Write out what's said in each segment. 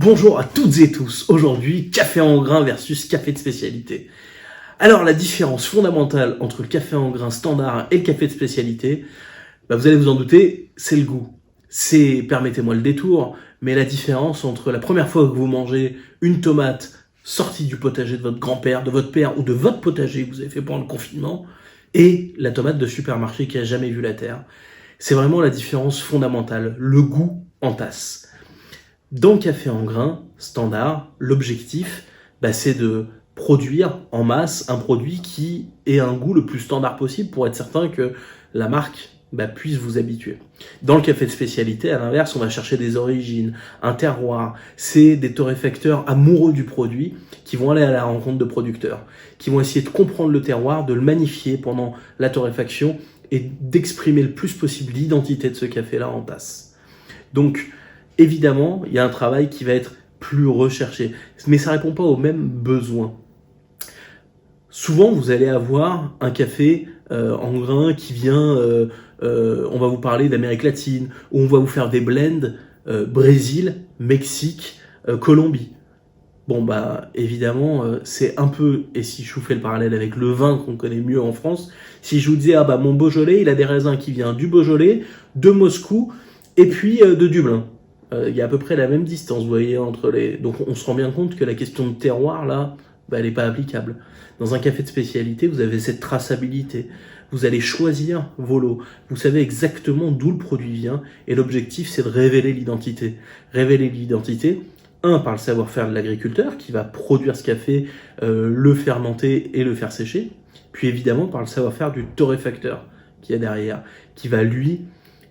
Bonjour à toutes et tous. Aujourd'hui, café en grains versus café de spécialité. Alors, la différence fondamentale entre le café en grains standard et le café de spécialité, vous allez vous en douter, c'est le goût. C'est, permettez-moi le détour, mais la différence entre la première fois que vous mangez une tomate sortie du potager de votre grand-père, de votre père ou de votre potager que vous avez fait pendant le confinement, et la tomate de supermarché qui a jamais vu la terre. C'est vraiment la différence fondamentale, le goût en tasse. Dans le café en grains standard, l'objectif, c'est de produire en masse un produit qui ait un goût le plus standard possible pour être certain que la marque puisse vous habituer. Dans le café de spécialité, à l'inverse, on va chercher des origines, un terroir. C'est des torréfacteurs amoureux du produit qui vont aller à la rencontre de producteurs, qui vont essayer de comprendre le terroir, de le magnifier pendant la torréfaction et d'exprimer le plus possible l'identité de ce café-là en tasse. Donc, évidemment, il y a un travail qui va être plus recherché, mais ça ne répond pas aux mêmes besoins. Souvent, vous allez avoir un café en grains qui vient, on va vous parler d'Amérique latine, ou on va vous faire des blends Brésil, Mexique, Colombie. Évidemment, c'est un peu, et si je vous fais le parallèle avec le vin qu'on connaît mieux en France, si je vous disais, mon Beaujolais, il a des raisins qui viennent du Beaujolais, de Moscou, et puis de Dublin. Il y a à peu près la même distance, vous voyez, entre les... Donc on se rend bien compte que la question de terroir, là, elle n'est pas applicable. Dans un café de spécialité, vous avez cette traçabilité. Vous allez choisir vos lots. Vous savez exactement d'où le produit vient, et l'objectif, c'est de révéler l'identité. Révéler l'identité, par le savoir-faire de l'agriculteur, qui va produire ce café, le fermenter et le faire sécher, puis évidemment par le savoir-faire du torréfacteur qui est derrière, qui va, lui,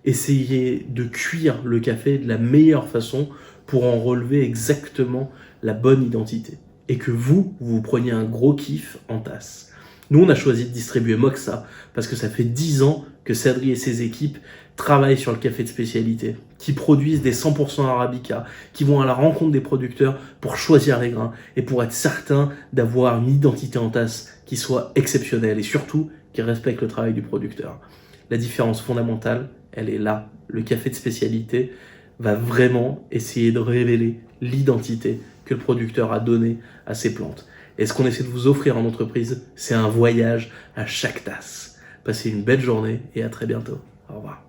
essayer de cuire le café de la meilleure façon pour en relever exactement la bonne identité. Et que vous preniez un gros kiff en tasse. Nous, on a choisi de distribuer Moxa parce que ça fait 10 ans que Sadri et ses équipes travaillent sur le café de spécialité, qui produisent des 100% Arabica, qui vont à la rencontre des producteurs pour choisir les grains et pour être certain d'avoir une identité en tasse qui soit exceptionnelle et surtout qui respecte le travail du producteur. La différence fondamentale, elle est là. Le café de spécialité va vraiment essayer de révéler l'identité que le producteur a donnée à ses plantes. Et ce qu'on essaie de vous offrir en entreprise, c'est un voyage à chaque tasse. Passez une belle journée et à très bientôt. Au revoir.